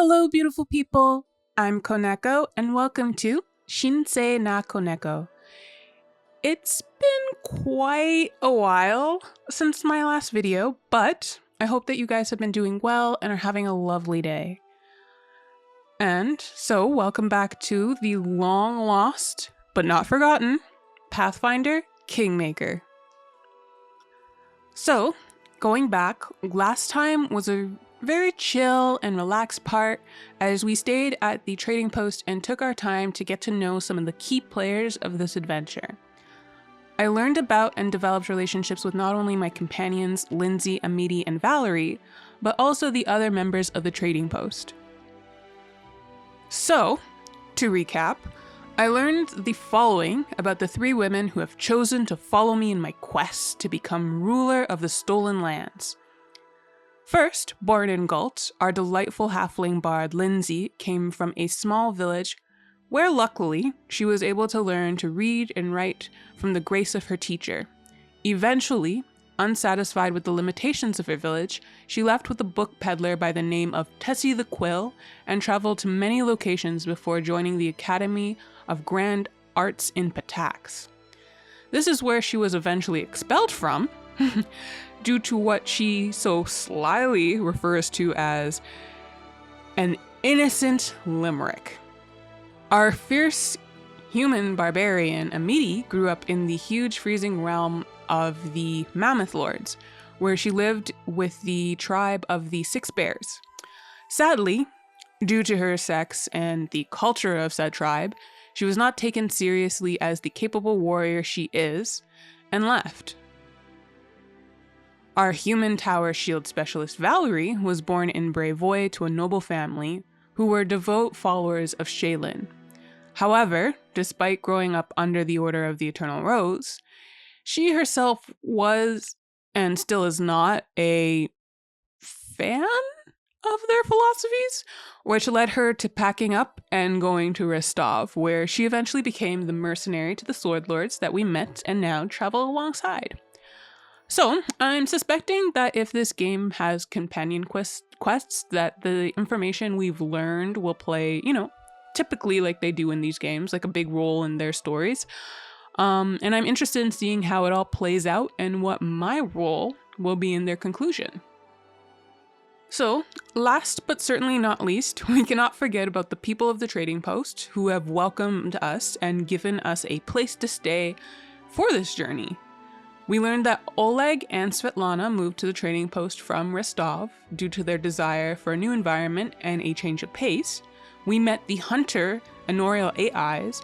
Hello, beautiful people. I'm Koneko, and welcome to Shinsei na Koneko. It's been quite a while since my last video, but I hope that you guys have been doing well and are having a lovely day. And so, welcome back to the long-lost, but not forgotten, Pathfinder Kingmaker. So, going back, last time was a very chill and relaxed part as we stayed at the trading post and took our time to get to know some of the key players of this adventure. I learned about and developed relationships with not only my companions, Lindsay, Amity, and Valerie, but also the other members of the trading post. So, to recap, I learned the following about the 3 women who have chosen to follow me in my quest to become ruler of the stolen lands. First, born in Galt, our delightful halfling bard Lindsay came from a small village where luckily she was able to learn to read and write from the grace of her teacher. Eventually, unsatisfied with the limitations of her village, she left with a book peddler by the name of Tessie the Quill and traveled to many locations before joining the Academy of Grand Arts in Patax. This is where she was eventually expelled from, due to what she so slyly refers to as an innocent limerick. Our fierce human barbarian Amity grew up in the huge freezing realm of the Mammoth Lords, where she lived with the tribe of the 6 Bears. Sadly, due to her sex and the culture of said tribe, she was not taken seriously as the capable warrior she is, and left. Our human tower shield specialist Valerie was born in Brevoy to a noble family who were devout followers of Shaylin. However, despite growing up under the Order of the Eternal Rose, she herself was, and still is not, a fan of their philosophies, which led her to packing up and going to Rostov, where she eventually became the mercenary to the Sword Lords that we met and now travel alongside. So, I'm suspecting that if this game has companion quests, that the information we've learned will play, typically like they do in these games, like a big role in their stories. And I'm interested in seeing how it all plays out and what my role will be in their conclusion. So, last but certainly not least, we cannot forget about the people of the trading post who have welcomed us and given us a place to stay for this journey. We learned that Oleg and Svetlana moved to the trading post from Rostov due to their desire for a new environment and a change of pace. We met the hunter, Honorial 8 Eyes,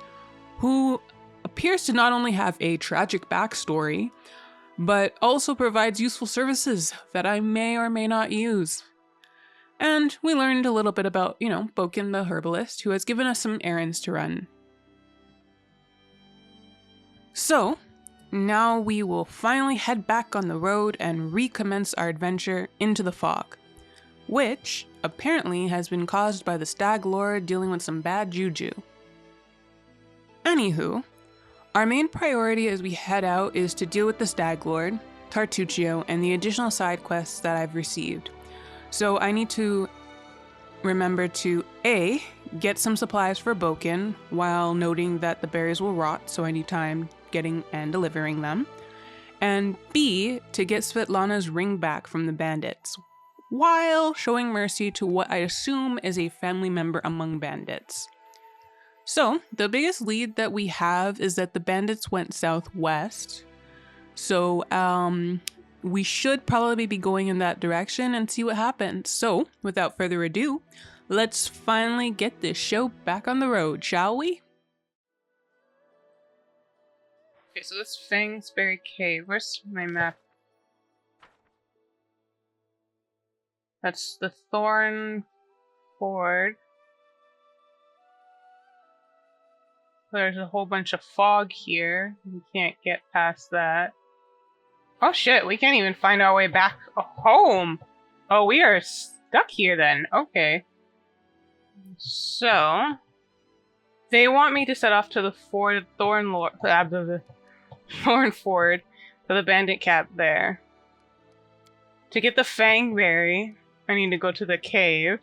who appears to not only have a tragic backstory, but also provides useful services that I may or may not use. And we learned a little bit about, Boken the herbalist, who has given us some errands to run. So, now we will finally head back on the road and recommence our adventure into the fog, which apparently has been caused by the Stag Lord dealing with some bad juju. Anywho, our main priority as we head out is to deal with the Stag Lord, Tartuccio, and the additional side quests that I've received. So I need to remember to A, get some supplies for Boken, while noting that the berries will rot, so I need time getting and delivering them, and B, to get Svetlana's ring back from the bandits, while showing mercy to what I assume is a family member among bandits. So, the biggest lead that we have is that the bandits went southwest, so we should probably be going in that direction and see what happens. So, without further ado, let's finally get this show back on the road, shall we? Okay, so this Fangsberry Cave. Where's my map? That's the Thorn Ford. There's a whole bunch of fog here. We can't get past that. Oh shit, we can't even find our way back home! Oh, we are stuck here then. Okay. So, they want me to set off to the Thorn Ford to the bandit camp there. To get the Fangberry, I need to go to the cave.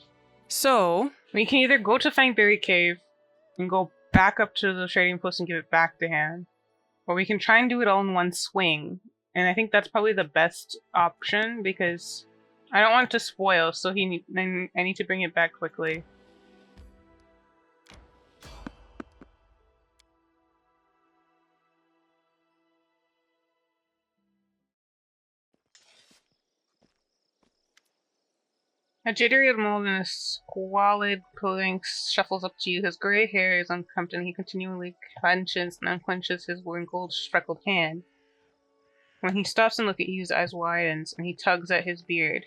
So, we can either go to Fangberry Cave and go back up to the trading post and give it back to him, or we can try and do it all in one swing. And I think that's probably the best option because I don't want it to spoil, so I need to bring it back quickly. A jittery old mole in his squalid clothing shuffles up to you. His gray hair is unkempt, and he continually clenches and unclenches his wrinkled, freckled hand. When he stops and looks at you, his eyes widens, and he tugs at his beard.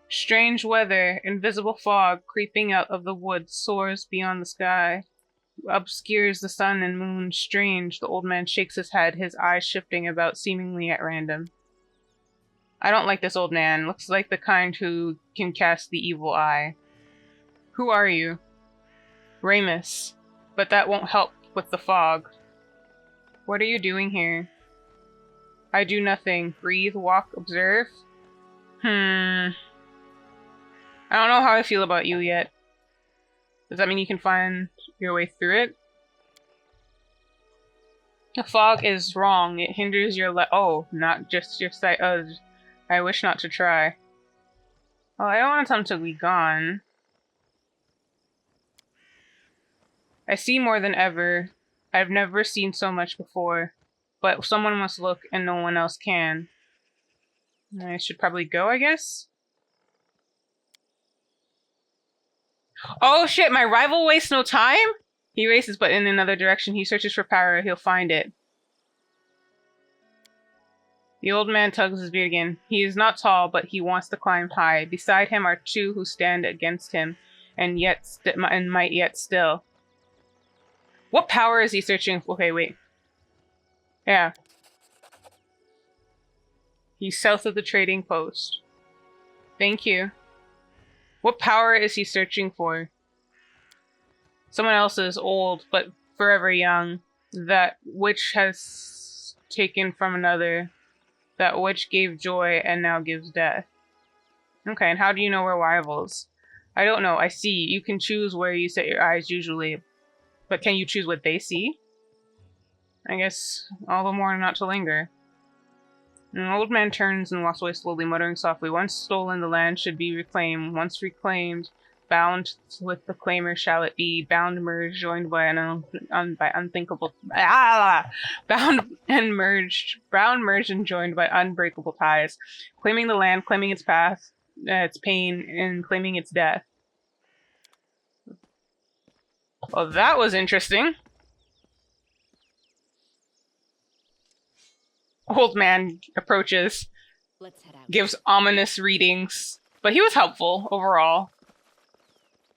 Strange weather, invisible fog creeping out of the woods soars beyond the sky, obscures the sun and moon. Strange, the old man shakes his head, his eyes shifting about seemingly at random. I don't like this old man. Looks like the kind who can cast the evil eye. Who are you? Ramus. But that won't help with the fog. What are you doing here? I do nothing. Breathe, walk, observe? I don't know how I feel about you yet. Does that mean you can find your way through it? The fog is wrong. It hinders your oh, not just your sight. I wish not to try. Oh, I don't want them to be gone. I see more than ever. I've never seen so much before. But someone must look and no one else can. I should probably go, I guess? Oh shit, my rival wastes no time? He races, but in another direction. He searches for power. He'll find it. The old man tugs his beard again. He is not tall, but he wants to climb high. Beside him are two who stand against him, and might yet still. What power is he searching for? Okay, wait. Yeah. He's south of the trading post. Thank you. What power is he searching for? Someone else is old, but forever young. That which has taken from another. That which gave joy and now gives death. Okay, and how do you know we're rivals? I don't know. I see. You can choose where you set your eyes usually. But can you choose what they see? I guess all the more not to linger. An old man turns and walks away slowly, muttering softly. Once stolen, the land should be reclaimed. Once reclaimed, bound with the claimer shall it be. Bound, merged, joined by unthinkable... Bound and merged and joined by unbreakable ties. Claiming the land, claiming its path, its pain, and claiming its death. Well, that was interesting. Old man approaches, gives ominous readings, but he was helpful overall.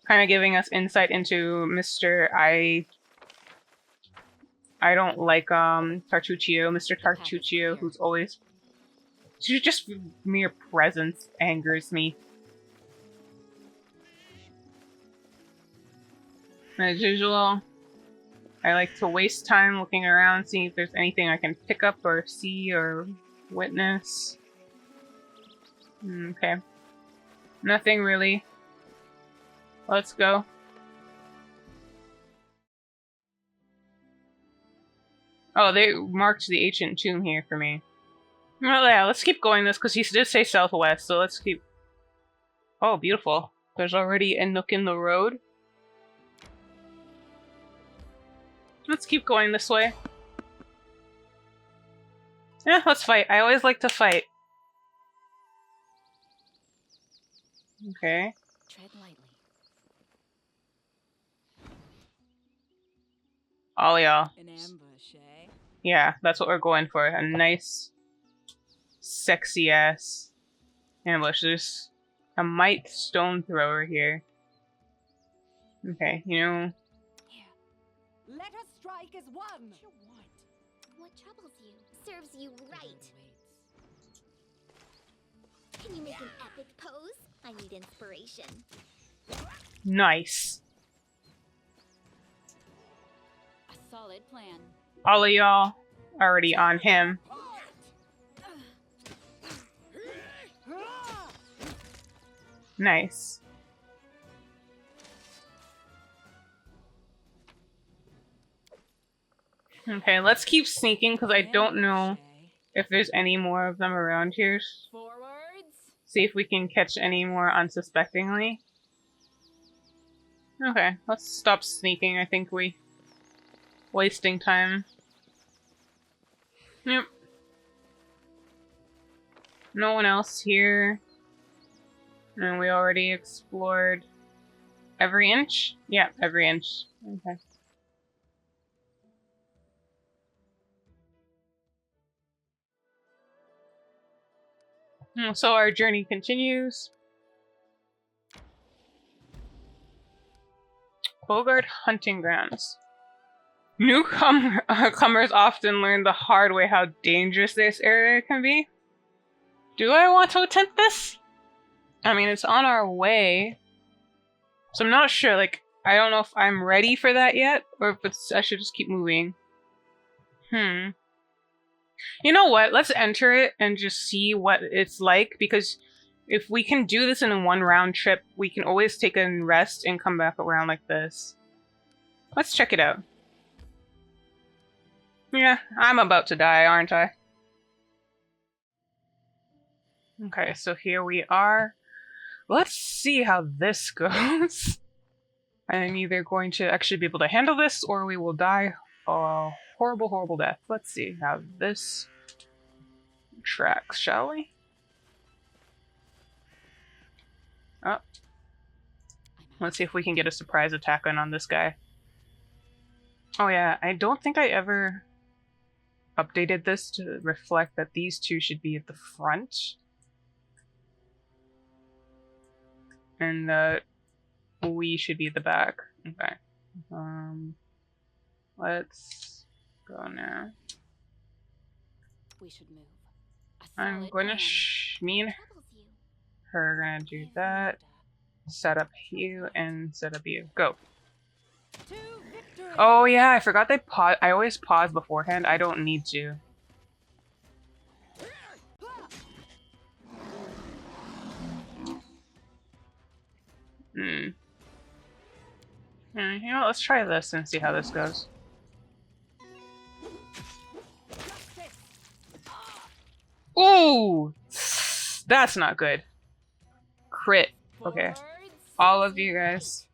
Kind of giving us insight into Mr. I don't like Tartuccio, Mr. Tartuccio, who's always just mere presence angers me. As usual, I like to waste time looking around, seeing if there's anything I can pick up or see or witness. Okay. Nothing really. Let's go. Oh, they marked the ancient tomb here for me. Well, yeah, let's keep going this, because he did say southwest, so let's keep... Oh, beautiful. There's already a nook in the road. Let's keep going this way. Yeah, let's fight. I always like to fight. Okay. Tread lightly. All y'all. An ambush, eh? Yeah, that's what we're going for. A nice, sexy ass ambush. There's a might stone thrower here. Okay, you know. Let us strike as one. What troubles you serves you right. Can you make an epic pose? I need inspiration. Nice. A solid plan. All of y'all already on him. Nice. Okay, let's keep sneaking because I don't know if there's any more of them around here. Forwards. See if we can catch any more unsuspectingly. Okay, let's stop sneaking. I think we wasting time. Yep. No one else here. And we already explored every inch? Yeah, every inch. Okay. So our journey continues. Bogart Hunting Grounds. Newcomers often learn the hard way how dangerous this area can be. Do I want to attempt this? I mean, it's on our way. So I'm not sure, like, I don't know if I'm ready for that yet, or if I should just keep moving. You know what? Let's enter it and just see what it's like, because if we can do this in one round trip, we can always take a rest and come back around like this. Let's check it out. Yeah, I'm about to die, aren't I? Okay, so here we are. Let's see how this goes. I'm either going to actually be able to handle this, or we will die a horrible, horrible death. Let's see how this tracks, shall we? Oh. Let's see if we can get a surprise attack on this guy. Oh yeah, I don't think I ever updated this to reflect that these two should be at the front. And that we should be at the back. Okay. Let's go now. We should move. I'm going to me and her are gonna do that. Set up you and set up you. Go. Oh yeah, I forgot they pause. I always pause beforehand. I don't need to. You know what, let's try this and see how this goes. Ooh! That's not good. Crit. Okay. All of you guys.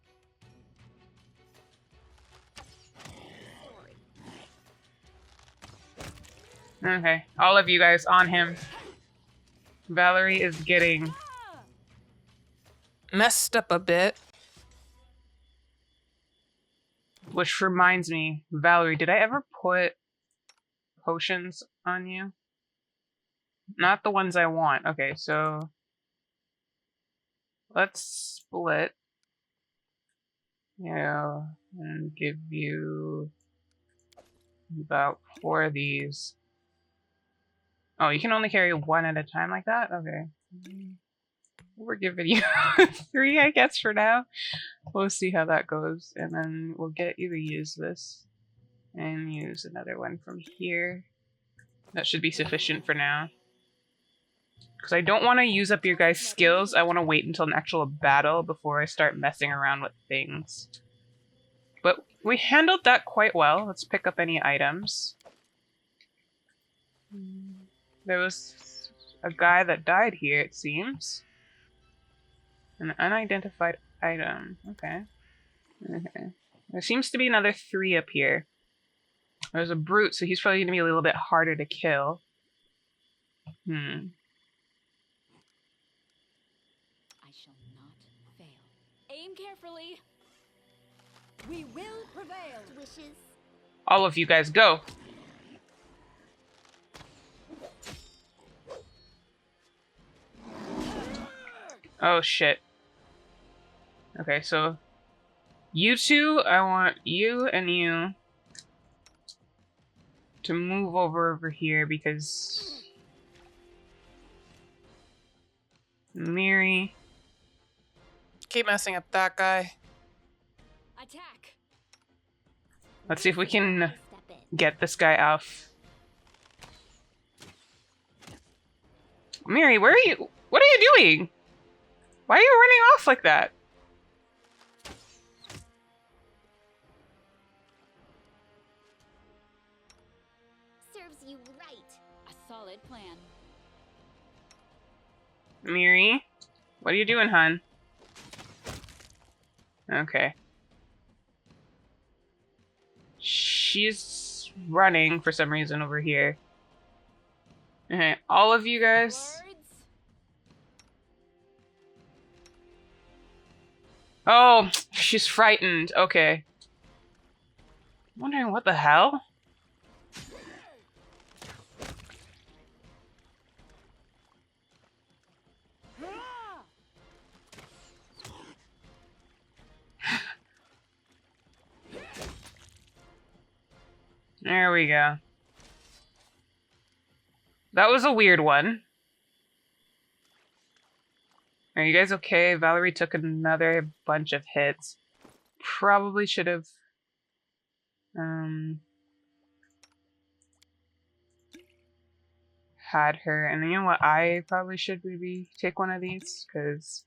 Okay. All of you guys on him. Valerie is getting Messed up a bit. Which reminds me, Valerie, did I ever put potions on you? Not the ones I want. Okay, so let's split. Yeah, and give you about 4 of these. Oh, you can only carry 1 at a time like that? Okay. We're giving you 3, I guess, for now. We'll see how that goes, and then we'll get you to use this. And use another one from here. That should be sufficient for now. Because I don't want to use up your guys' skills. I want to wait until an actual battle before I start messing around with things. But we handled that quite well. Let's pick up any items. There was a guy that died here, it seems. An unidentified item. Okay. Okay. There seems to be another 3 up here. There's a brute, so he's probably going to be a little bit harder to kill. I shall not fail. Aim carefully. We will prevail. Wishes. All of you guys, go! Oh, shit. Okay, so you two, I want you and you to move over here because Miri. Keep messing up that guy. Attack. Let's see if we can get this guy off. Miri, where are you? What are you doing? Why are you running off like that? Serves you right. A solid plan. Miri, what are you doing, hun? Okay. She's running for some reason over here. Okay, all of you guys. Words? Oh, she's frightened. Okay. I'm wondering what the hell? There we go. That was a weird one. Are you guys okay? Valerie took another bunch of hits. Probably should have had her. And you know what? I probably should maybe take one of these because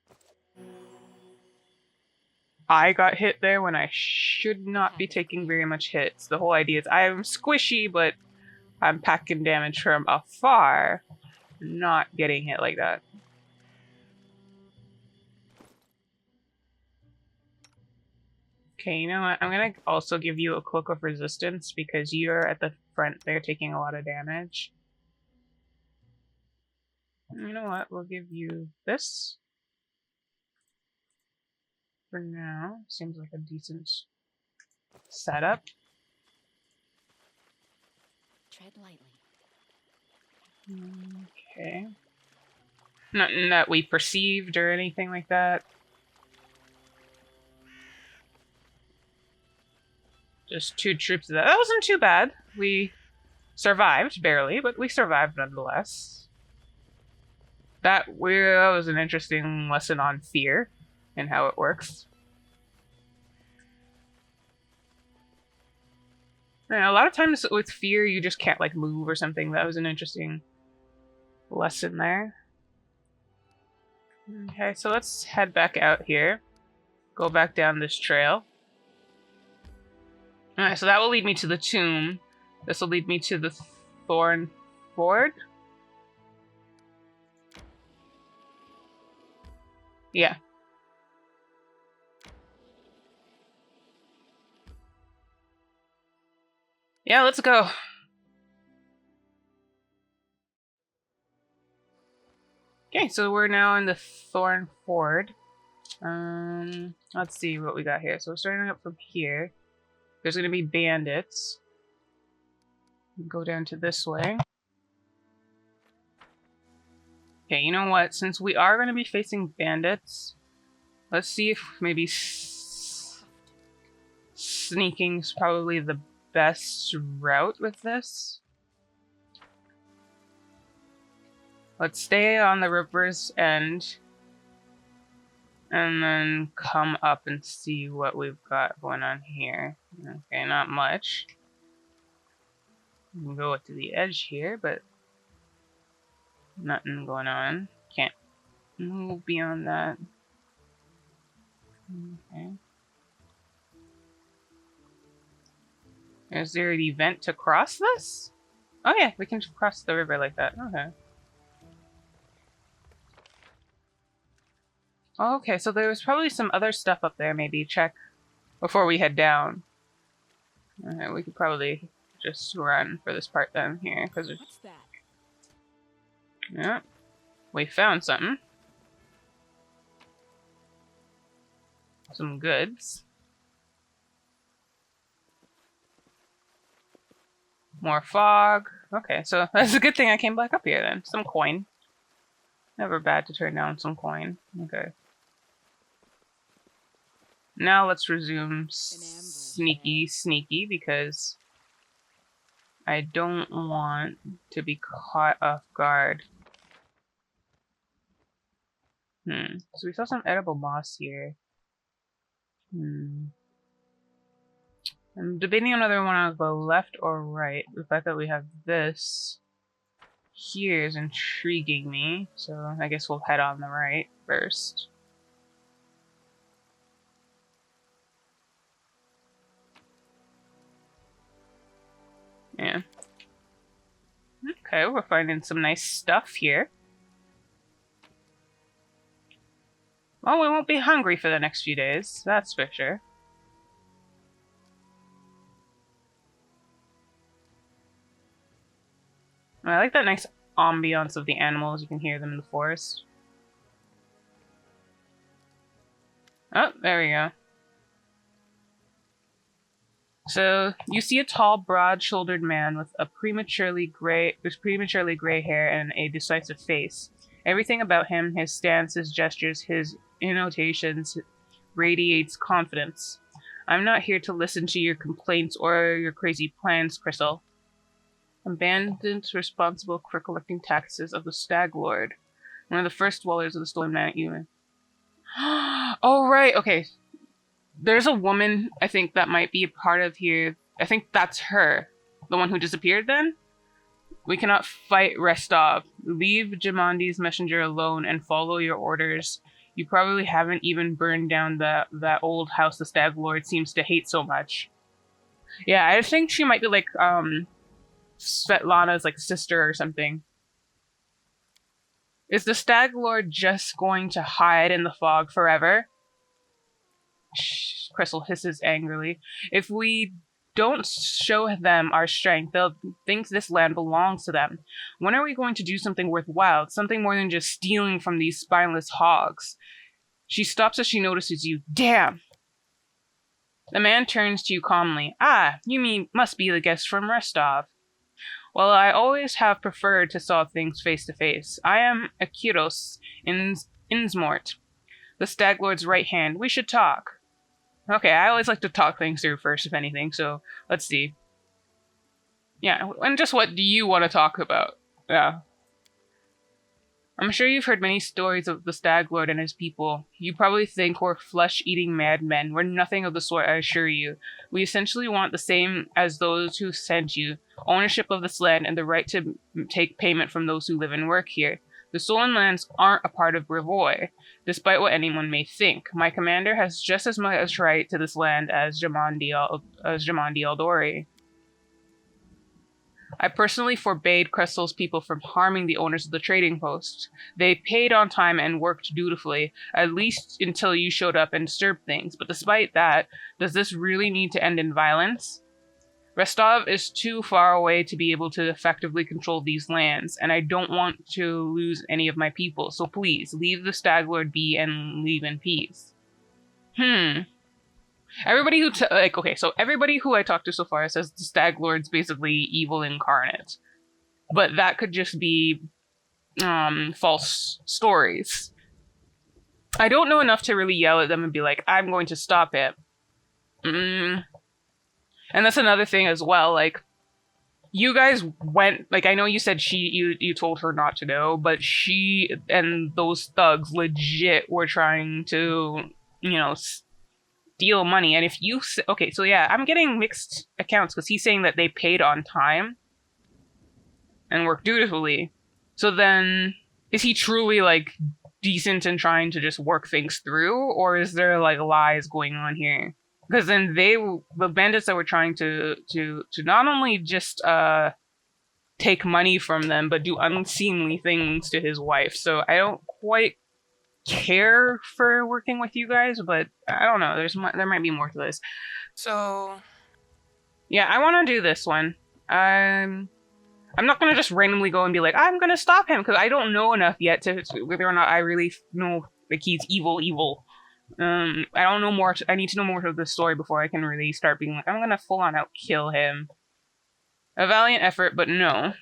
I got hit there when I should not be taking very much hits. The whole idea is I'm squishy, but I'm packing damage from afar, not getting hit like that. Okay, you know what? I'm gonna also give you a cloak of resistance because you're at the front there taking a lot of damage. You know what? We'll give you this. For now. Seems like a decent setup. Tread lightly. Okay. Nothing that we perceived or anything like that. Just 2 troops of that. That wasn't too bad. We survived, barely, but we survived nonetheless. That was an interesting lesson on fear and how it works. And a lot of times with fear, you just can't like move or something. That was an interesting lesson there. Okay, so let's head back out here. Go back down this trail. Alright, so that will lead me to the tomb. This will lead me to the Thorn Ford. Yeah. Yeah, let's go. Okay, so we're now in the Thorn Ford. Let's see what we got here. So we're starting up from here. There's gonna be bandits. Go down to this way. Okay, you know what? Since we are gonna be facing bandits, let's see if maybe sneaking's probably the best route with this. Let's stay on the river's end and then come up and see what we've got going on here. Okay, not much. We can go to the edge here, but nothing going on. Can't move beyond that. Okay. Is there an event to cross this? Oh yeah, we can just cross the river like that. Okay. Okay, so there was probably some other stuff up there. Maybe check before we head down. Okay, we could probably just run for this part then here, because What's that? yeah, we found something. Some goods. More fog. Okay, so that's a good thing I came back up here then. Some coin. Never bad to turn down some coin. Okay. Now let's resume sneaky because I don't want to be caught off guard. So we saw some edible moss here. I'm debating on whether I want to go left or right. The fact that we have this here is intriguing me, so I guess we'll head on the right first. Yeah. Okay, we're finding some nice stuff here. Well, we won't be hungry for the next few days, that's for sure. I like that nice ambiance of the animals. You can hear them in the forest. Oh, there we go. So, you see a tall, broad-shouldered man with prematurely gray hair and a decisive face. Everything about him, his stance, his gestures, his intonations, radiates confidence. I'm not here to listen to your complaints or your crazy plans, Crystal. Abandoned, responsible for collecting taxes of the Stag Lord. One of the first dwellers of the stolen man. Oh, right, okay. There's a woman, I think, that might be a part of here. I think that's her. The one who disappeared then? We cannot fight Restov. Leave Jamandi's messenger alone and follow your orders. You probably haven't even burned down that old house the Stag Lord seems to hate so much. Yeah, I think she might be like, Svetlana's, like, sister or something. Is the Stag Lord just going to hide in the fog forever? Shh, Crystal hisses angrily. If we don't show them our strength, they'll think this land belongs to them. When are we going to do something worthwhile? Something more than just stealing from these spineless hogs? She stops as she notices you. Damn! The man turns to you calmly. Ah, you must be the guest from Rostov. Well, I always have preferred to solve things face to face. I am Akiros Innsmort, the Stag Lord's right hand. We should talk. Okay, I always like to talk things through first, if anything, so let's see. Yeah, and just what do you want to talk about? Yeah. I'm sure you've heard many stories of the Stag Lord and his people. You probably think we're flesh-eating madmen. We're nothing of the sort, I assure you. We essentially want the same as those who sent you. Ownership of this land and the right to take payment from those who live and work here. The stolen lands aren't a part of Brevoy, despite what anyone may think. My commander has just as much right to this land as Jamandi Eldori. I personally forbade Crystal's people from harming the owners of the trading post. They paid on time and worked dutifully, at least until you showed up and disturbed things. But despite that, does this really need to end in violence? Rostov is too far away to be able to effectively control these lands, and I don't want to lose any of my people, so please, leave the Stag Lord be and leave in peace. Everybody who, everybody who I talked to so far says the Stag Lord's basically evil incarnate. But that could just be, false stories. I don't know enough to really yell at them and be like, I'm going to stop it. And that's another thing as well, like, you guys went, like, I know you said you told her not to go, but she and those thugs legit were trying to, steal money. And if you, okay, so yeah, I'm getting mixed accounts, because he's saying that they paid on time and worked dutifully. So then, is he truly, like, decent and trying to just work things through, or is there, like, lies going on here? Because then the bandits that were trying to not only just take money from them, but do unseemly things to his wife. So I don't quite care for working with you guys, but I don't know. There might be more to this. So yeah, I want to do this one. I'm not gonna just randomly go and be like, I'm gonna stop him, because I don't know enough yet to whether or not I really know like he's evil. I don't know more. I need to know more of the story before I can really start being like, I'm gonna full on out kill him. A valiant effort, but no.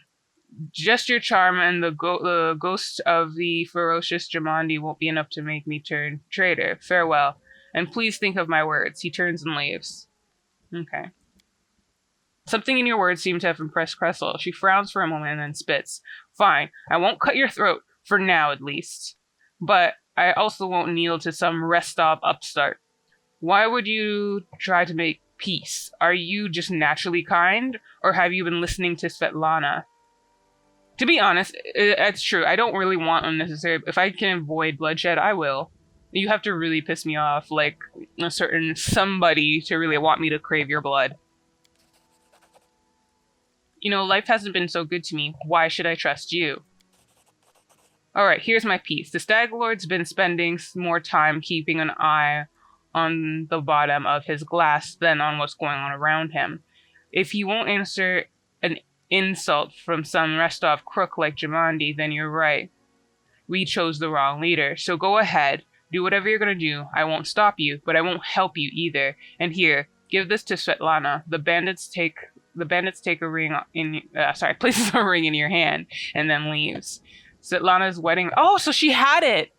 Just your charm and the ghost of the ferocious Jamandi won't be enough to make me turn traitor. Farewell, and please think of my words. He turns and leaves. Okay. Something in your words seemed to have impressed Cressel. She frowns for a moment and then spits. Fine, I won't cut your throat, for now at least. But I also won't kneel to some Restov upstart. Why would you try to make peace? Are you just naturally kind, or have you been listening to Svetlana? To be honest, it's true. I don't really want unnecessary... If I can avoid bloodshed, I will. You have to really piss me off, like a certain somebody to really want me to crave your blood. You know, life hasn't been so good to me. Why should I trust you? Alright, here's my piece. The Stag Lord's been spending more time keeping an eye on the bottom of his glass than on what's going on around him. If he won't answer an insult from some rest-off crook like Jamandi, then you're right. We chose the wrong leader. So go ahead. Do whatever you're gonna do. I won't stop you, but I won't help you either. And here, give this to Svetlana. The bandits take a ring in places a ring in your hand and then leaves. Svetlana's wedding. Oh, so she had it.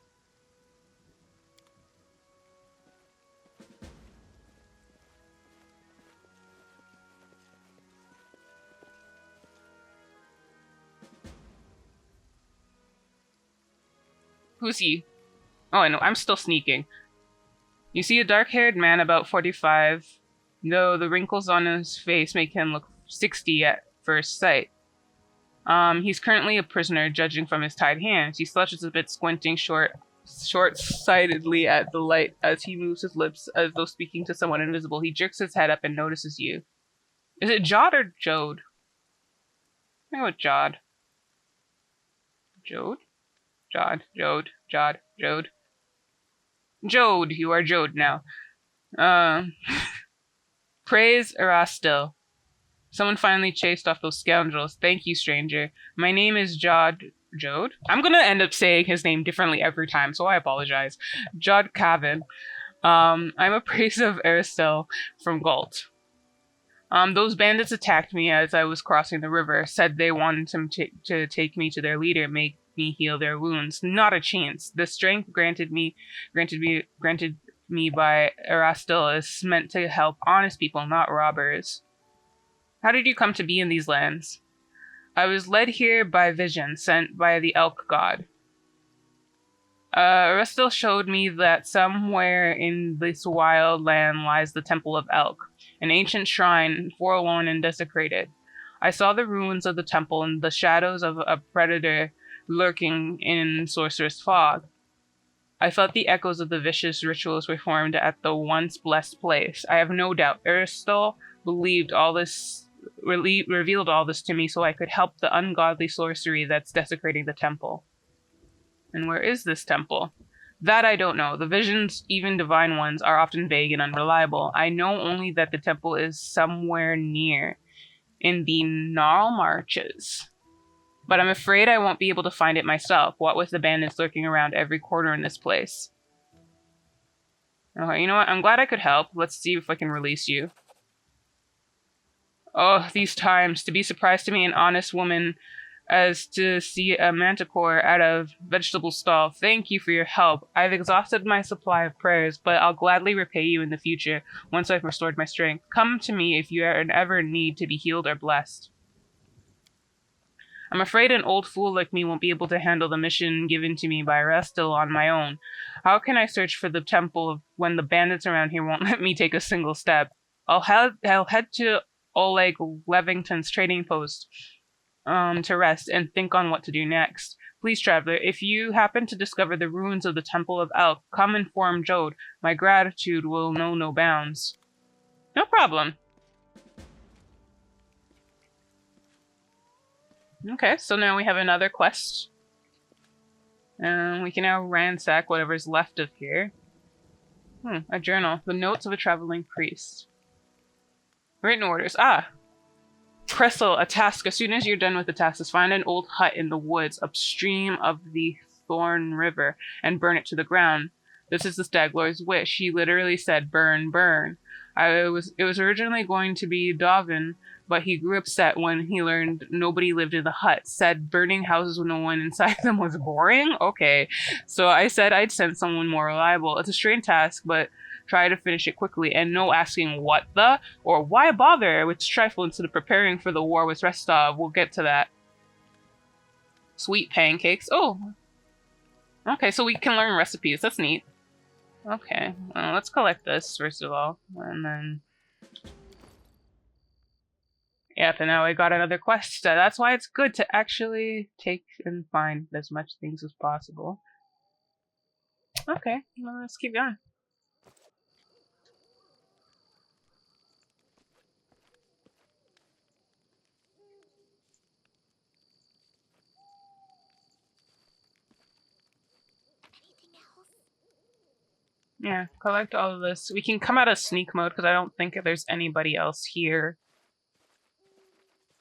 Who's he? Oh, I know. I'm still sneaking. You see a dark-haired man about 45, though the wrinkles on his face make him look 60 at first sight. He's currently a prisoner, judging from his tied hands. He slouches a bit, squinting short-sightedly at the light as he moves his lips as though speaking to someone invisible. He jerks his head up and notices you. Is it Jod or Jode? I go with Jod. Jode? Jod, Jode, Jod, Jode. Jode, you are Jode now. Praise Erastil. Someone finally chased off those scoundrels. Thank you, stranger. My name is Jode? I'm gonna end up saying his name differently every time, so I apologize. Jod Cavan. I'm a praise of Aristel from Galt. Those bandits attacked me as I was crossing the river, said they wanted to take me to their leader, make me heal their wounds. Not a chance. The strength granted me by Erastil is meant to help honest people, not robbers. How did you come to be in these lands? I was led here by vision, sent by the elk god. Erastil showed me that somewhere in this wild land lies the Temple of Elk, an ancient shrine, forlorn and desecrated. I saw the ruins of the temple and the shadows of a predator lurking in sorcerous fog. I felt the echoes of the vicious rituals performed at the once blessed place. I have no doubt Erastil revealed all this to me so I could help the ungodly sorcery that's desecrating the temple. And where is this temple? That I don't know. The visions, even divine ones, are often vague and unreliable. I know only that the temple is somewhere near, in the Gnarl Marches. But I'm afraid I won't be able to find it myself, what with the bandits lurking around every corner in this place. Okay, you know what? I'm glad I could help. Let's see if I can release you. Oh, these times. To be surprised to me an honest woman as to see a manticore at a vegetable stall. Thank you for your help. I've exhausted my supply of prayers, but I'll gladly repay you in the future once I've restored my strength. Come to me if you ever need to be healed or blessed. I'm afraid an old fool like me won't be able to handle the mission given to me by Erastil on my own. How can I search for the temple when the bandits around here won't let me take a single step? I'll head to Oleg Levington's trading post to rest and think on what to do next. Please, traveler, if you happen to discover the ruins of the Temple of Elk, come inform Jode. My gratitude will know no bounds. No problem. Okay, so now we have another quest. We can now ransack whatever's left of here. A journal. The notes of a traveling priest. Written orders. Kressel, a task. As soon as you're done with the task, is find an old hut in the woods upstream of the Thorn River and burn it to the ground. This is the Stag Lord's wish. He literally said, burn, burn. It was originally going to be Dovin, but he grew upset when he learned nobody lived in the hut. Said burning houses with no one inside them was boring? Okay. So I said I'd send someone more reliable. It's a strange task, but try to finish it quickly, and no asking what the or why bother with trifle instead of preparing for the war with Restov. We'll get to that. Sweet pancakes. Oh. Okay, so we can learn recipes. That's neat. Okay, let's collect this first of all, and then... Yep, and now we got another quest. That's why it's good to actually take and find as much things as possible. Okay, well, let's keep going. Yeah, collect all of this. We can come out of sneak mode because I don't think there's anybody else here.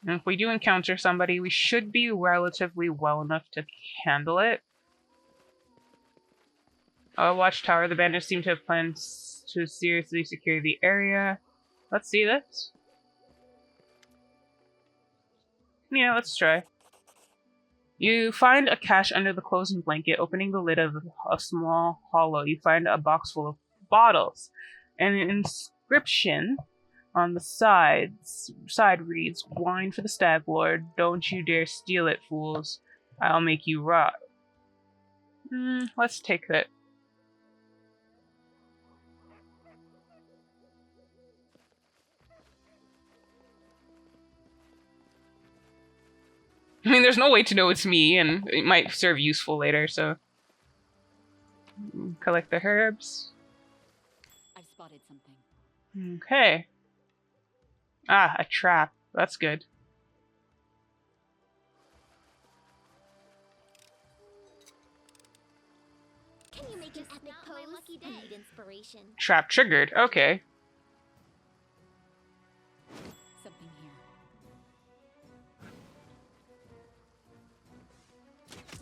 And if we do encounter somebody, we should be relatively well enough to handle it. Watchtower. The bandits seem to have plans to seriously secure the area. Let's see this. Yeah, let's try. You find a cache under the clothes and blanket. Opening the lid of a small hollow, you find a box full of bottles. And an inscription on the side reads, "Wine for the Stag Lord. Don't you dare steal it, fools. I'll make you rot." Let's take that. I mean, there's no way to know it's me, and it might serve useful later, so... Collect the herbs. I've spotted something. Okay. Ah, a trap. That's good. Can you make an epic pose? My lucky day. I need inspiration. Trap triggered. Okay. Something here.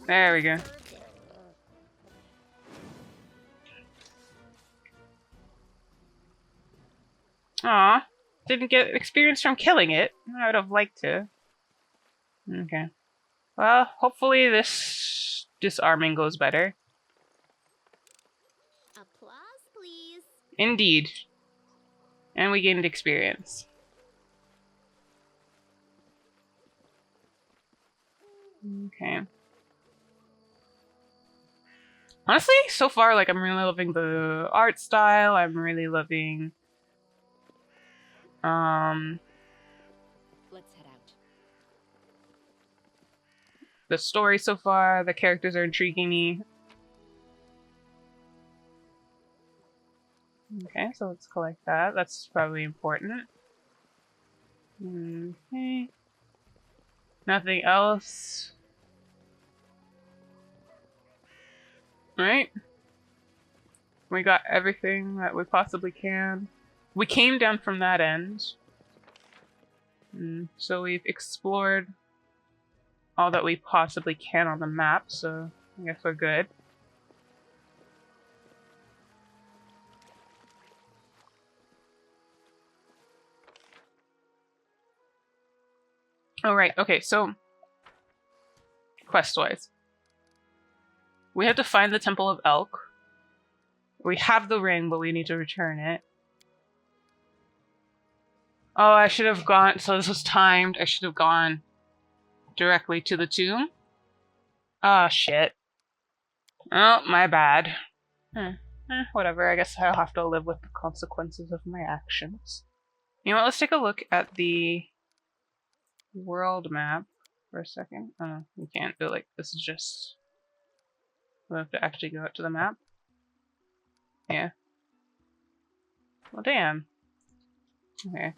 There we go. Aw. Didn't get experience from killing it. I would have liked to. Okay. Well, hopefully this disarming goes better. Applause, please. Indeed. And we gained experience. Okay. Honestly, so far, like, I'm really loving the art style. I'm really loving... Let's head out. the story so far. The characters are intriguing me. Okay, so let's collect that. That's probably important. Okay. Nothing else. Right? We got everything that we possibly can. We came down from that end. So we've explored all that we possibly can on the map, so I guess we're good. Alright, okay, so quest-wise. We have to find the Temple of Elk. We have the ring, but we need to return it. Oh, I should have gone, so this was timed. I should have gone directly to the tomb. Oh, shit. Oh, my bad. Whatever, I guess I'll have to live with the consequences of my actions. You know what, let's take a look at the world map for a second. Oh, we can't do it like this. Is just... we have to actually go out to the map. Yeah. Well, damn. Okay.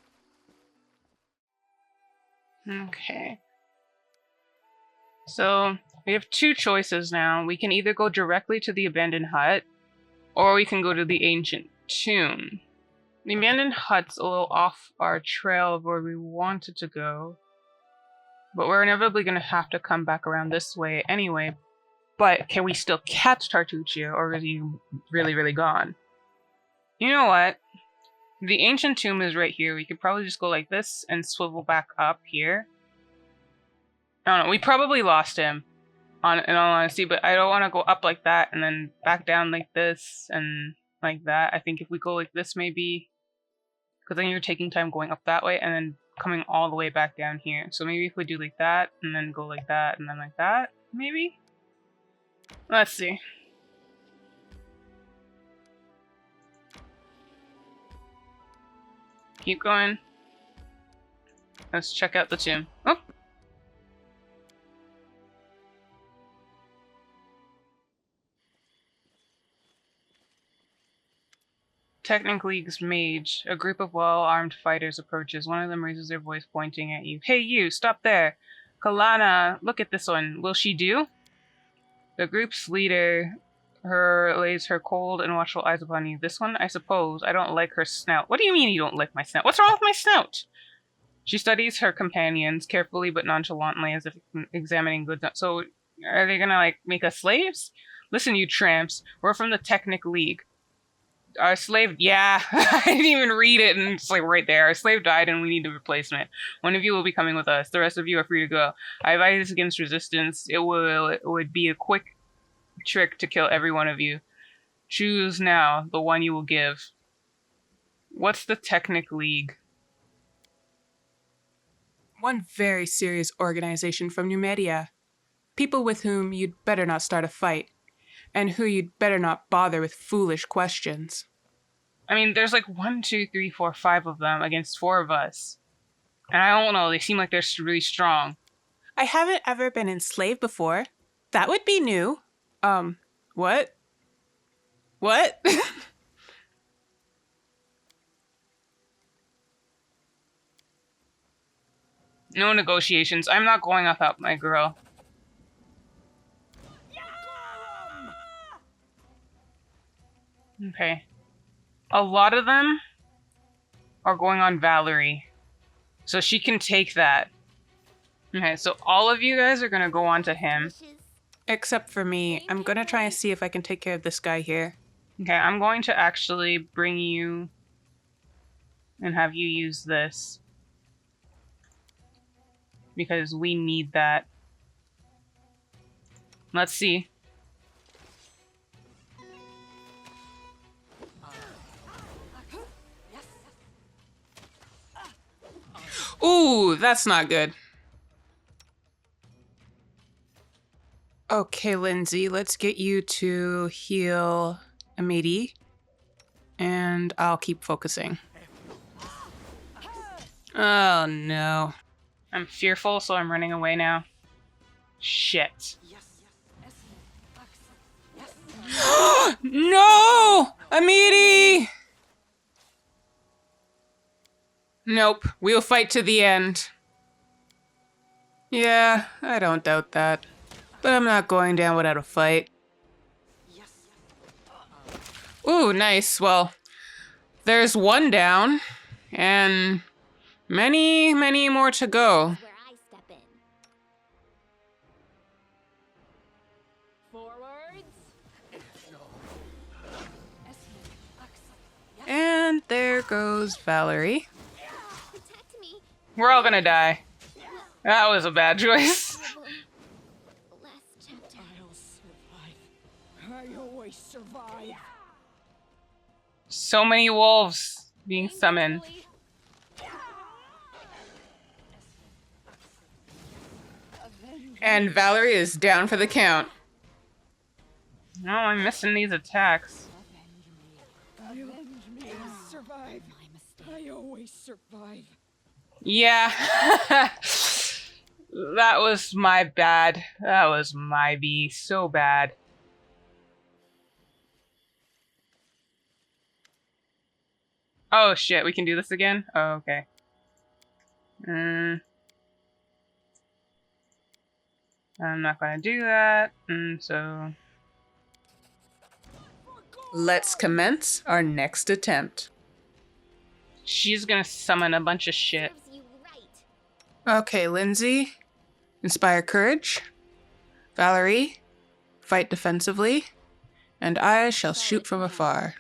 Okay. So, we have two choices now. We can either go directly to the abandoned hut, or we can go to the ancient tomb. The abandoned hut's a little off our trail of where we wanted to go, but we're inevitably going to have to come back around this way anyway. But can we still catch Tartuccio, or is he really, really gone? You know what? The ancient tomb is right here. We could probably just go like this and swivel back up here. I don't know. We probably lost him, in all honesty, but I don't want to go up like that and then back down like this and like that. I think if we go like this, maybe, because then you're taking time going up that way and then coming all the way back down here. So maybe if we do like that and then go like that and then like that, maybe? Let's see. Keep going. Let's check out the tomb. Oh! Technicleague's mage. A group of well-armed fighters approaches. One of them raises their voice pointing at you. Hey you, stop there! Kalana, look at this one. Will she do? The group's leader lays her cold and watchful eyes upon you. This one, I suppose. I don't like her snout. What do you mean you don't like my snout? What's wrong with my snout? She studies her companions carefully but nonchalantly, as if examining goods. So, are they gonna, like, make us slaves? Listen, you tramps. We're from the Technic League. Our slave, yeah, I didn't even read it, and it's like right there. Our slave died, and we need a replacement. One of you will be coming with us. The rest of you are free to go. I advise against resistance. It would be a quick trick to kill every one of you. Choose now the one you will give. What's the Technic League? One very serious organization from Numedia. People with whom you'd better not start a fight, and who you'd better not bother with foolish questions. I mean, there's like 1, 2, 3, 4, 5 of them against 4 of us. And I don't know, they seem like they're really strong. I haven't ever been enslaved before. That would be new. What? What? No negotiations. I'm not going without my girl. Okay. A lot of them are going on Valerie. So she can take that. Okay, so all of you guys are going to go on to him. Except for me. I'm gonna try and see if I can take care of this guy here. Okay, I'm going to actually bring you and have you use this. Because we need that. Let's see. Ooh, that's not good. Okay, Lindsay, let's get you to heal Amity. And I'll keep focusing. Oh, no. I'm fearful, so I'm running away now. Shit. No! Amity! Nope, we'll fight to the end. Yeah, I don't doubt that. But I'm not going down without a fight. Ooh, nice. Well, there's one down, and many, many more to go. Where I step in. Forwards. And there goes Valerie. Protect me. We're all gonna die. That was a bad choice. Last chapter. I'll survive. I always survive. So many wolves being summoned. And Valerie is down for the count. No, I'm missing these attacks. Avenge me. I'll survive. I always survive. Yeah. That was my bad. That was my B. So bad. Oh shit, we can do this again? Oh, okay. I'm not gonna do that. So... Let's commence our next attempt. she's gonna summon a bunch of shit. Serves you right. Okay, Lindsay, inspire courage. Valerie, fight defensively. And I shall shoot from afar.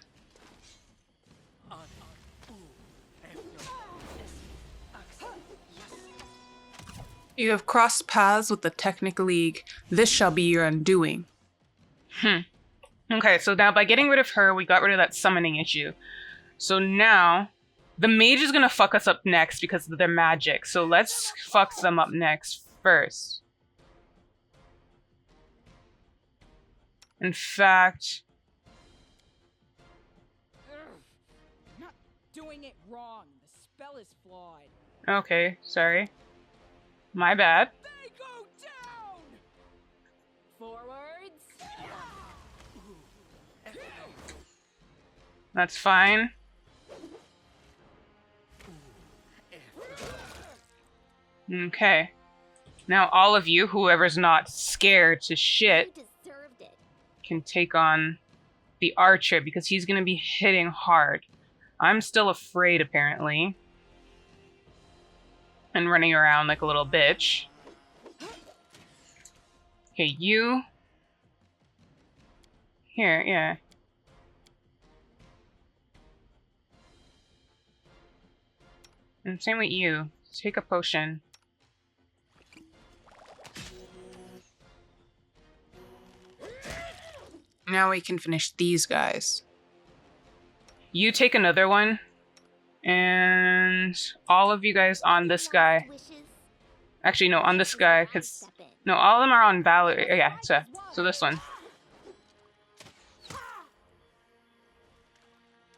You have crossed paths with the Technic League. This shall be your undoing. Okay, so now by getting rid of her, we got rid of that summoning issue. So now, the mage is gonna fuck us up next because of their magic. So let's fuck them up next first. In fact, Not doing it wrong. The spell is flawed. okay, sorry. My bad. They go down. Forwards. That's fine. Okay. Now all of you, whoever's not scared to shit, You deserved it. can take on the archer because he's going to be hitting hard. I'm still afraid, apparently. And running around like a little bitch. Okay, you. Here, yeah. And same with you. Take a potion. Now we can finish these guys. You take another one. And all of you guys on this guy. Actually, no, on this guy, because... No, all of them are on Valor. Yeah, so this one.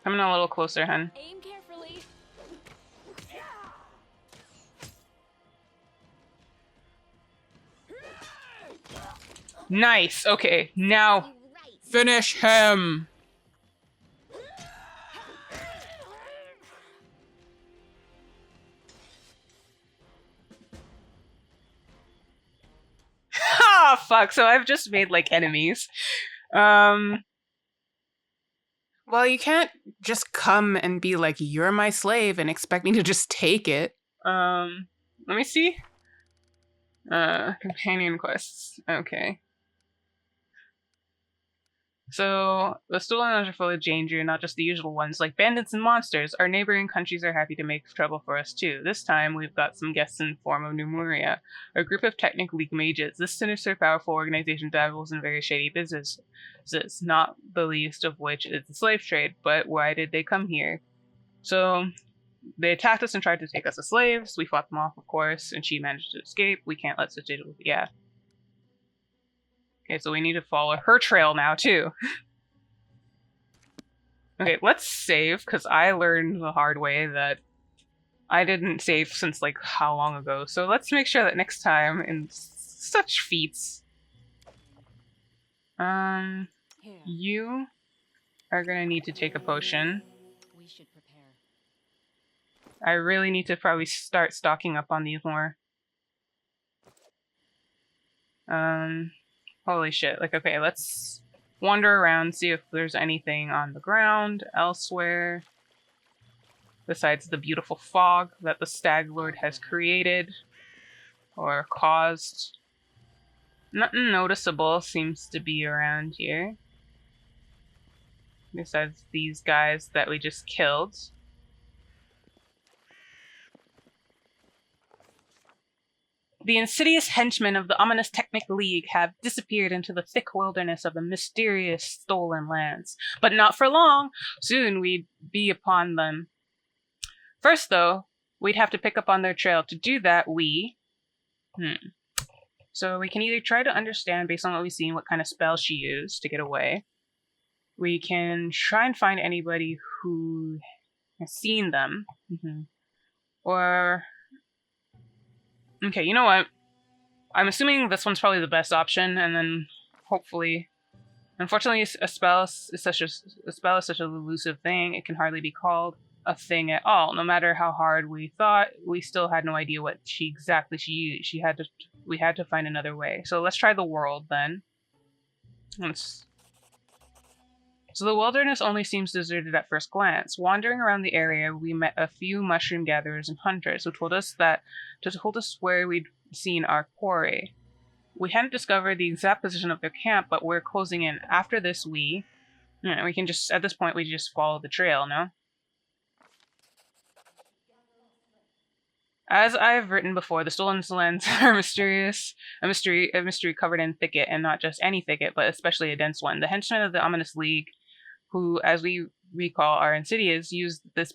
Coming a little closer, hun. Aim carefully. Nice. Okay, now Finish him! ah, fuck. So I've just made like enemies. Well, you can't just come and be like, you're my slave and expect me to just take it. Let me see. Companion quests. Okay. So, the stolen ones are full of danger, not just the usual ones, like bandits and monsters. Our neighboring countries are happy to make trouble for us too. This time, we've got some guests in the form of Numuria, a group of Technic League mages. This sinister, powerful organization dabbles in very shady businesses, not the least of which is the slave trade. But why did they come here? So, they attacked us and tried to take us as slaves. We fought them off, of course, and she managed to escape. We can't let such a... Yeah. Okay, so we need to follow her trail now, too. Okay, let's save, because I learned the hard way that I didn't save since, like, how long ago. So let's make sure that next time, in such feats... You are gonna need to take a potion. We should prepare. I really need to probably start stocking up on these more. Holy shit. Like, okay, let's wander around, see if there's anything on the ground elsewhere. Besides the beautiful fog that the Stag Lord has created. Or caused. Nothing noticeable seems to be around here. Besides these guys that we just killed. The insidious henchmen of the ominous Technic League have disappeared into the thick wilderness of the mysterious stolen lands. But not for long. Soon we'd be upon them. First, though, we'd have to pick up on their trail. To do that, So we can either try to understand, based on what we've seen, what kind of spell she used to get away. We can try and find anybody who has seen them. Or... Okay, you know what? I'm assuming this one's probably the best option, and then hopefully... Unfortunately, a spell is such a elusive thing, it can hardly be called a thing at all. No matter how hard we thought, we still had no idea what she used. We had to find another way. So let's try the world, then. So the wilderness only seems deserted at first glance. Wandering around the area, we met a few mushroom gatherers and hunters who told us where we'd seen our quarry. We hadn't discovered the exact position of their camp, but we're closing in. After this, we can just, at this point, we just follow the trail, no? As I've written before, the stolen lands are a mystery covered in thicket, and not just any thicket, but especially a dense one. The henchmen of the ominous league, who, as we recall, are insidious, used this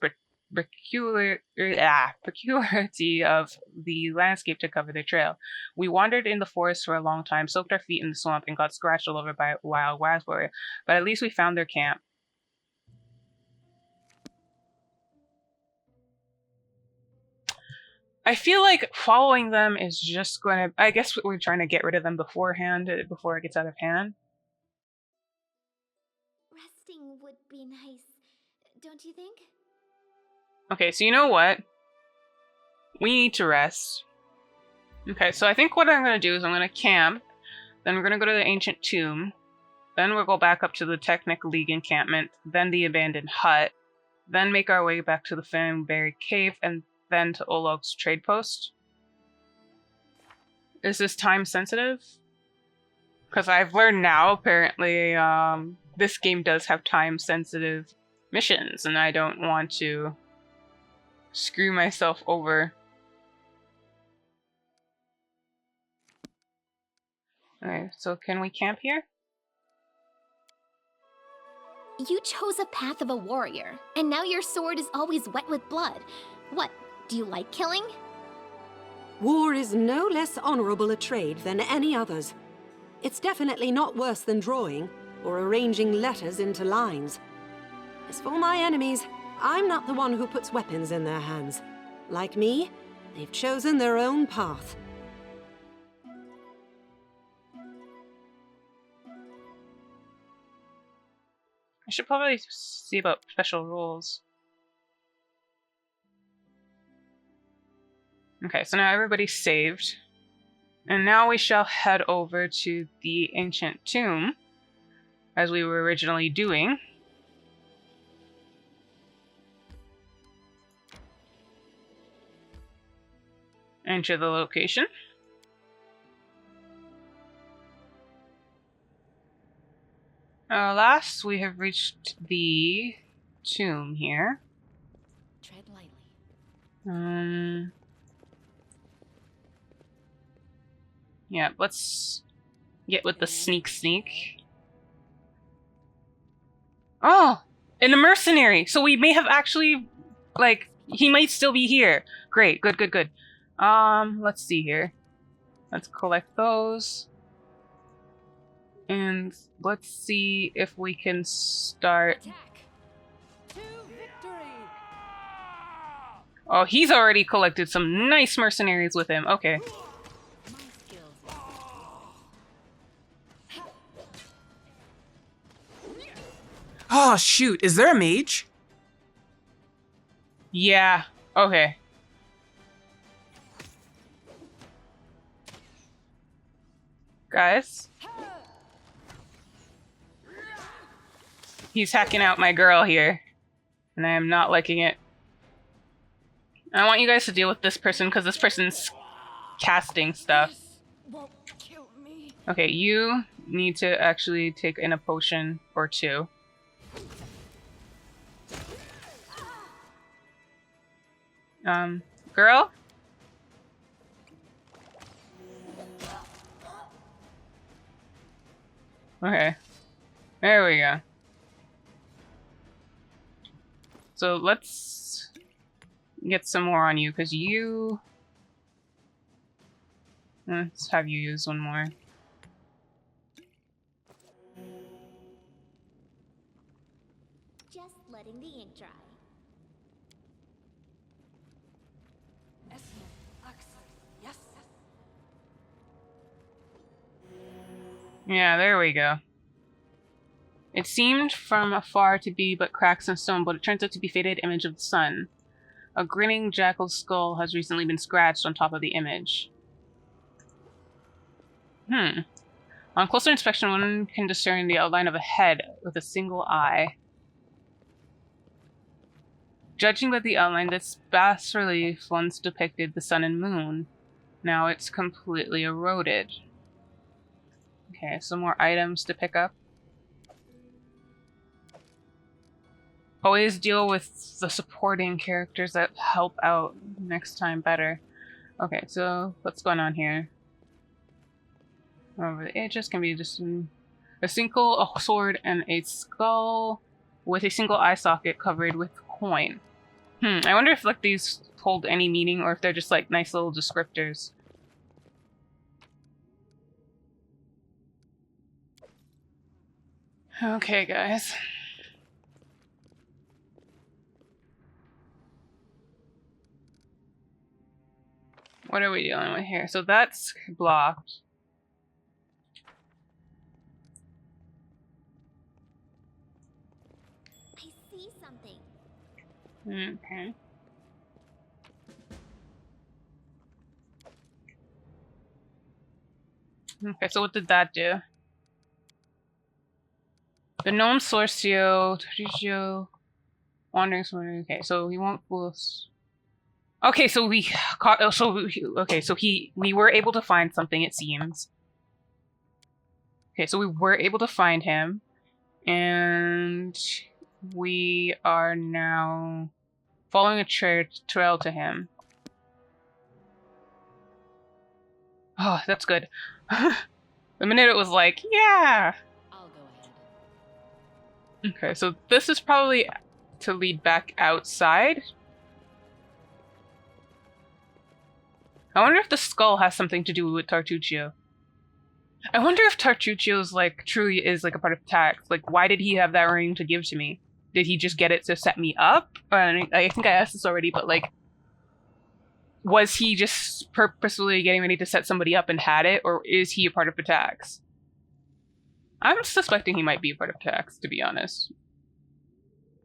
peculiarity of the landscape to cover their trail. We wandered in the forest for a long time, soaked our feet in the swamp, and got scratched all over by wild raspberry. But at least we found their camp. I feel like following them is just going to... I guess we're trying to get rid of them beforehand, before it gets out of hand. Resting would be nice, don't you think? Okay, so you know what? We need to rest. Okay, so I think what I'm going to do is I'm going to camp, then we're going to go to the ancient tomb, Then we'll go back up to the Technic League encampment, then the abandoned hut, then make our way back to the Fanberry Cave, and then to Olog's trade post. Is this time sensitive? Because I've learned now, apparently, this game does have time sensitive missions, and I don't want to screw myself over. Okay, so can we camp here? You chose a path of a warrior, and now your sword is always wet with blood. What, do you like killing? War is no less honorable a trade than any others. It's definitely not worse than drawing, or arranging letters into lines. As for my enemies, I'm not the one who puts weapons in their hands. Like me, they've chosen their own path. I should probably see about special rules. Okay, so now everybody's saved. And now we shall head over to the ancient tomb, as we were originally doing. Enter the location. Last, we have reached the tomb here. Tread lightly. Yeah, let's get with the sneak. Oh! And a mercenary! So we may have actually, like, he might still be here. Great, good. Let's see here. Let's collect those. And let's see if we can start... Attack! To victory! Oh, he's already collected some nice mercenaries with him. Okay. My skills. Oh, shoot. Is there a mage? Yeah. Okay. Guys. He's hacking out my girl here. And I am not liking it. I want you guys to deal with this person because this person's casting stuff. This won't kill me. Okay, you need to actually take in a potion or two. Girl? Okay. There we go. So let's get some more on you, because you... Let's have you use one more. Just letting the ink dry. Yes. Yeah, there we go. It seemed from afar to be but cracks and stone, but it turns out to be faded image of the sun. A grinning jackal's skull has recently been scratched on top of the image. On closer inspection, one can discern the outline of a head with a single eye. Judging by the outline, this bas relief once depicted the sun and moon. Now it's completely eroded. Okay, some more items to pick up. Always deal with the supporting characters that help out next time better. Okay, so what's going on here? Over the edges can be just a single sword and a skull with a single eye socket covered with coin. I wonder if like these hold any meaning or if they're just like nice little descriptors. Okay, guys. What are we dealing with here? So that's blocked. I see something. Okay. Okay, so what did that do? The gnome Sorcio, Tartuccio, wandering sword. Okay, so he won't fool us. Okay, so we caught. We were able to find something. It seems. Okay, so we were able to find him, and we are now following a trail to him. Oh, that's good. The minute it was like, yeah. I'll go ahead. Okay, so this is probably to lead back outside. I wonder if the skull has something to do with Tartuccio. I wonder if Tartuccio's like truly is like a part of tax. Like, why did he have that ring to give to me? Did he just get it to set me up? I think I asked this already, but like, was he just purposefully getting ready to set somebody up and had it, or is he a part of the tax? I'm suspecting he might be a part of tax, to be honest.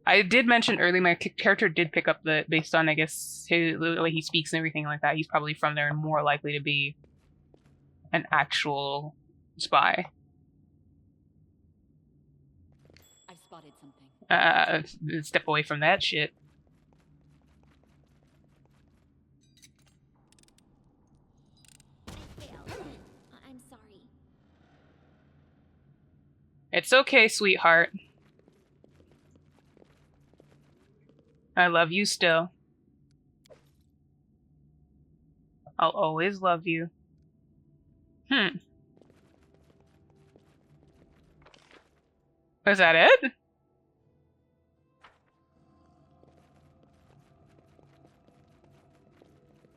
I did mention earlier my character did pick up the, based on, I guess, the way he speaks and everything like that, he's probably from there and more likely to be an actual spy. I've spotted something. Step away from that shit. I failed. I'm sorry. It's okay, sweetheart. I love you still. I'll always love you. Is that it?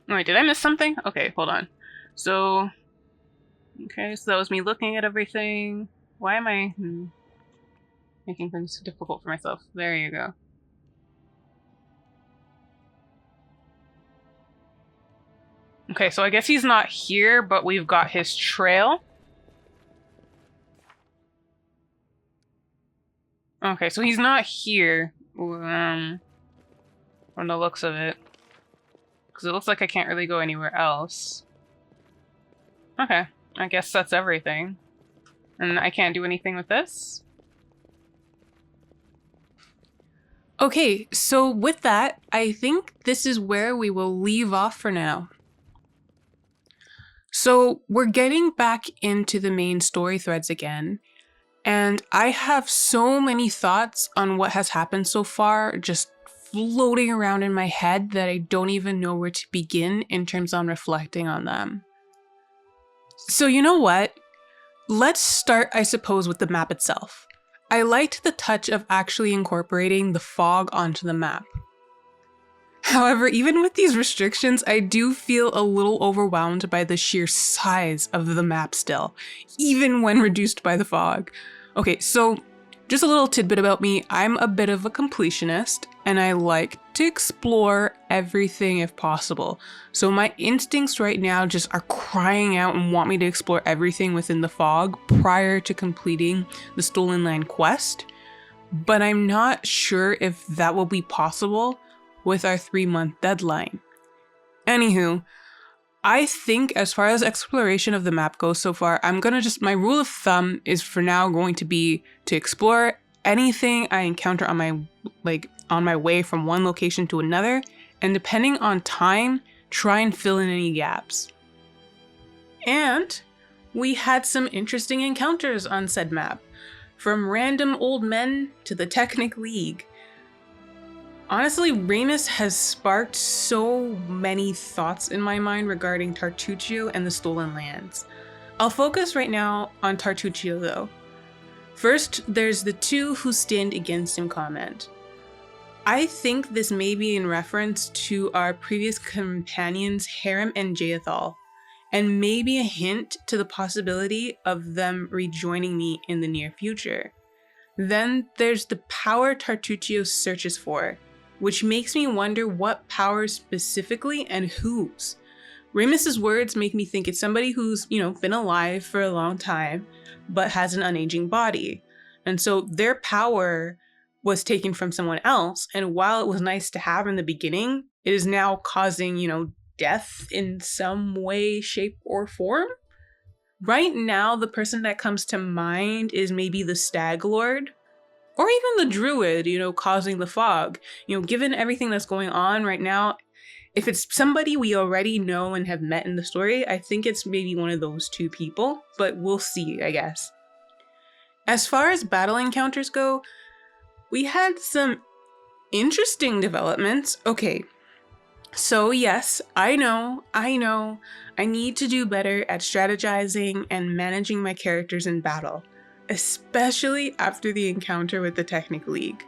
Wait, did I miss something? Okay, hold on. So... Okay, so that was me looking at everything. Why am I making things difficult for myself? There you go. Okay, so I guess he's not here, but we've got his trail. Okay, so he's not here, from the looks of it. Because it looks like I can't really go anywhere else. Okay, I guess that's everything. And I can't do anything with this? Okay, so with that, I think this is where we will leave off for now. So we're getting back into the main story threads again, and I have so many thoughts on what has happened so far, just floating around in my head that I don't even know where to begin in terms on reflecting on them. So you know what? Let's start, I suppose, with the map itself. I liked the touch of actually incorporating the fog onto the map. However, even with these restrictions, I do feel a little overwhelmed by the sheer size of the map still, even when reduced by the fog. Okay, so just a little tidbit about me, I'm a bit of a completionist, and I like to explore everything if possible. So my instincts right now just are crying out and want me to explore everything within the fog prior to completing the Stolen Land quest, but I'm not sure if that will be possible with our 3-month deadline. Anywho, I think as far as exploration of the map goes so far, my rule of thumb is for now going to be to explore anything I encounter on my way from one location to another, and depending on time, try and fill in any gaps. And we had some interesting encounters on said map, from random old men to the Technic League. Honestly, Remus has sparked so many thoughts in my mind regarding Tartuccio and the Stolen Lands. I'll focus right now on Tartuccio though. First, there's the two who stand against him comment. I think this may be in reference to our previous companions Harem and Jaethal, and maybe a hint to the possibility of them rejoining me in the near future. Then there's the power Tartuccio searches for, which makes me wonder what power specifically and whose. Remus's words make me think it's somebody who's, been alive for a long time, but has an unaging body. And so their power was taken from someone else, and while it was nice to have in the beginning, it is now causing, death in some way, shape, or form. Right now, the person that comes to mind is maybe the Stag Lord, or even the druid, causing the fog. Given everything that's going on right now, if it's somebody we already know and have met in the story, I think it's maybe one of those two people, but we'll see, I guess. As far as battle encounters go, we had some interesting developments. Okay, so yes, I know, I need to do better at strategizing and managing my characters in battle, especially after the encounter with the Technic League.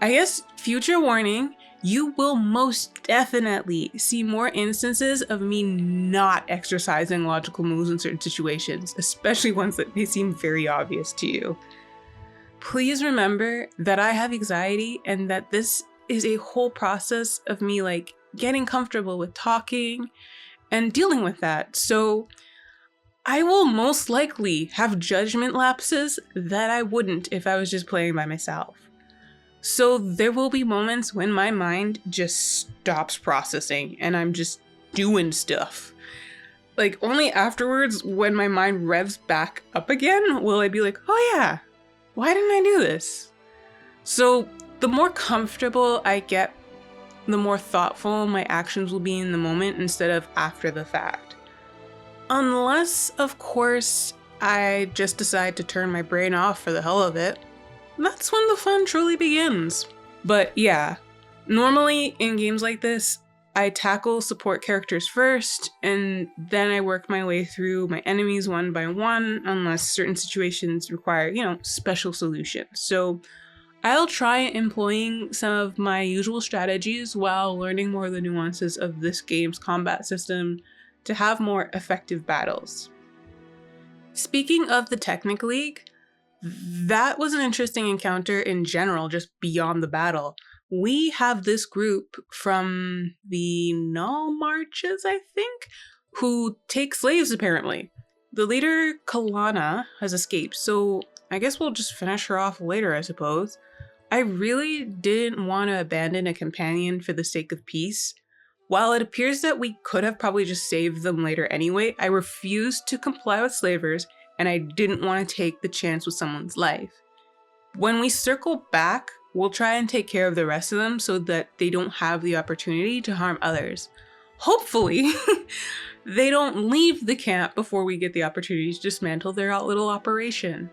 I guess, future warning, you will most definitely see more instances of me not exercising logical moves in certain situations, especially ones that may seem very obvious to you. Please remember that I have anxiety and that this is a whole process of me getting comfortable with talking and dealing with that. So I will most likely have judgment lapses that I wouldn't if I was just playing by myself. So there will be moments when my mind just stops processing and I'm just doing stuff. Only afterwards, when my mind revs back up again, will I be like, oh yeah, why didn't I do this? So the more comfortable I get, the more thoughtful my actions will be in the moment instead of after the fact. Unless, of course, I just decide to turn my brain off for the hell of it. That's when the fun truly begins. But yeah, normally in games like this, I tackle support characters first, and then I work my way through my enemies one by one, unless certain situations require, special solutions. So I'll try employing some of my usual strategies while learning more of the nuances of this game's combat system to have more effective battles. Speaking of the Technic League, that was an interesting encounter in general, just beyond the battle. We have this group from the Null Marches, I think, who take slaves apparently. The leader, Kalana, has escaped, so I guess we'll just finish her off later, I suppose. I really didn't want to abandon a companion for the sake of peace. While it appears that we could have probably just saved them later anyway, I refused to comply with slavers, and I didn't want to take the chance with someone's life. When we circle back, we'll try and take care of the rest of them so that they don't have the opportunity to harm others. Hopefully, they don't leave the camp before we get the opportunity to dismantle their little operation.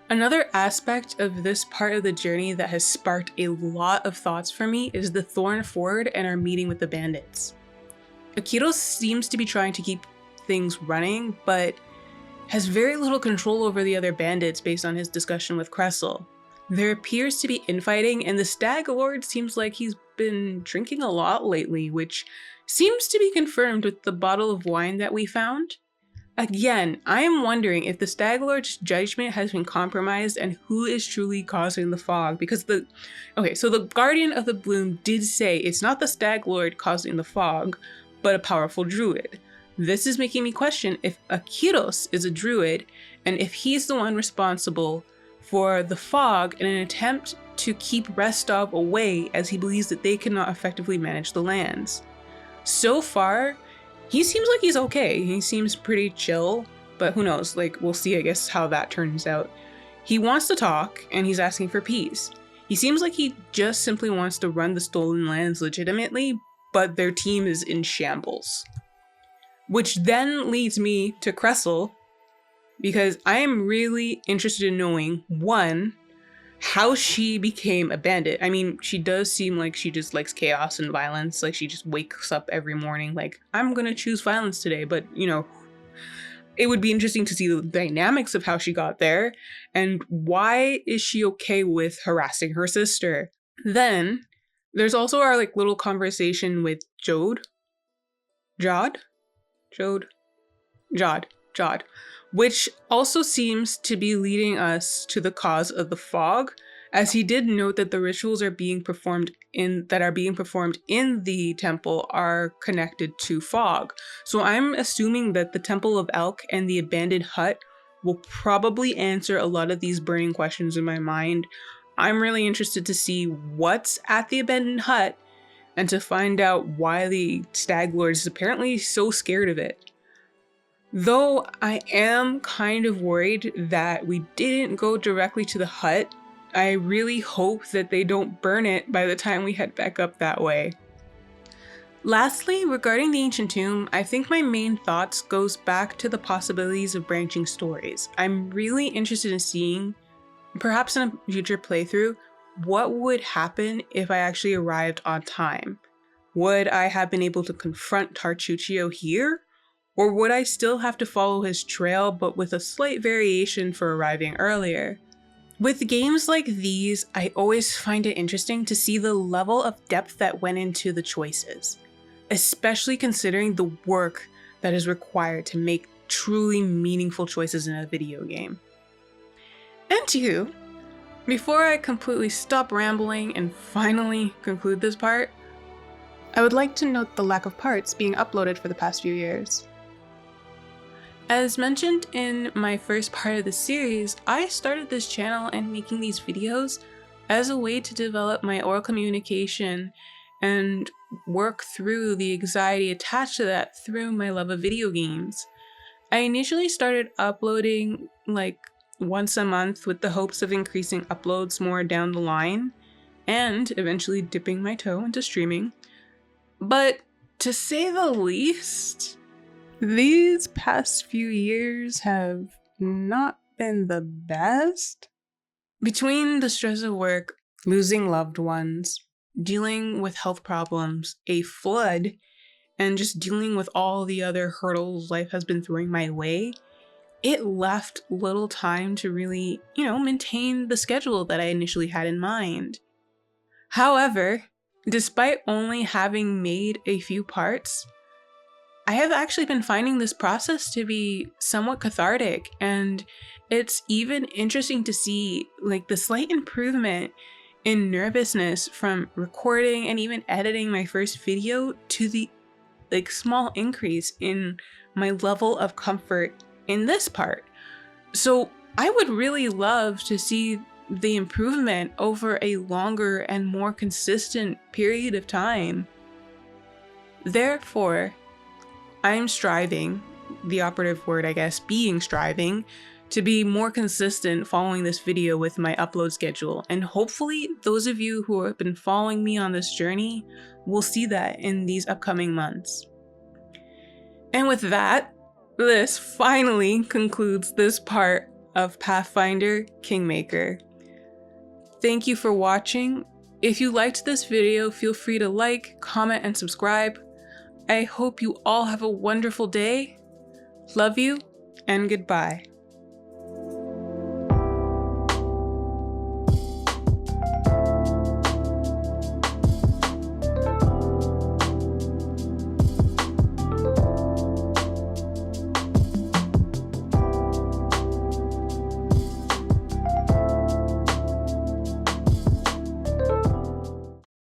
Another aspect of this part of the journey that has sparked a lot of thoughts for me is the Thorn Ford and our meeting with the bandits. Akito seems to be trying to keep things running, but has very little control over the other bandits based on his discussion with Kressel. There appears to be infighting, and the Stag Lord seems like he's been drinking a lot lately, which seems to be confirmed with the bottle of wine that we found. Again, I am wondering if the Stag Lord's judgment has been compromised and who is truly causing the fog, because so the Guardian of the Bloom did say it's not the Stag Lord causing the fog, but a powerful druid. This is making me question if Akitos is a druid and if he's the one responsible for the fog in an attempt to keep Restov away, as he believes that they cannot effectively manage the lands. So far, he seems like he's okay. He seems pretty chill, but who knows, we'll see, I guess, how that turns out. He wants to talk and he's asking for peace. He seems like he just simply wants to run the stolen lands legitimately, but their team is in shambles. Which then leads me to Kressel, because I am really interested in knowing, one, how she became a bandit. I mean, she does seem like she just likes chaos and violence, she just wakes up every morning I'm gonna choose violence today, but it would be interesting to see the dynamics of how she got there, and why is she okay with harassing her sister. Then, there's also our little conversation with Jod, which also seems to be leading us to the cause of the fog, as he did note that the rituals are being performed in the temple are connected to fog. So I'm assuming that the Temple of Elk and the abandoned hut will probably answer a lot of these burning questions in my mind. I'm really interested to see what's at the abandoned hut and to find out why the Stag Lord is apparently so scared of it. Though I am kind of worried that we didn't go directly to the hut I really hope that they don't burn it by the time we head back up that way. Lastly, regarding the Ancient Tomb, I think my main thoughts goes back to the possibilities of branching stories. I'm really interested in seeing, perhaps in a future playthrough, what would happen if I actually arrived on time. Would I have been able to confront Tartuccio here? Or would I still have to follow his trail, but with a slight variation for arriving earlier? With games like these, I always find it interesting to see the level of depth that went into the choices, especially considering the work that is required to make truly meaningful choices in a video game. And two, before I completely stop rambling and finally conclude this part, I would like to note the lack of parts being uploaded for the past few years. As mentioned in my first part of the series, I started this channel and making these videos as a way to develop my oral communication and work through the anxiety attached to that through my love of video games. I initially started uploading like once a month with the hopes of increasing uploads more down the line and eventually dipping my toe into streaming. But to say the least, these past few years have not been the best. Between the stress of work, losing loved ones, dealing with health problems, a flood, and just dealing with all the other hurdles life has been throwing my way, it left little time to really, maintain the schedule that I initially had in mind. However, despite only having made a few parts, I have actually been finding this process to be somewhat cathartic, and it's even interesting to see like the slight improvement in nervousness from recording and even editing my first video to the small increase in my level of comfort in this part. So I would really love to see the improvement over a longer and more consistent period of time. Therefore, I'm striving, the operative word I guess being striving, to be more consistent following this video with my upload schedule, and hopefully those of you who have been following me on this journey will see that in these upcoming months. And with that, this finally concludes this part of Pathfinder Kingmaker. Thank you for watching. If you liked this video, feel free to like, comment, and subscribe. I hope you all have a wonderful day. Love you, and goodbye.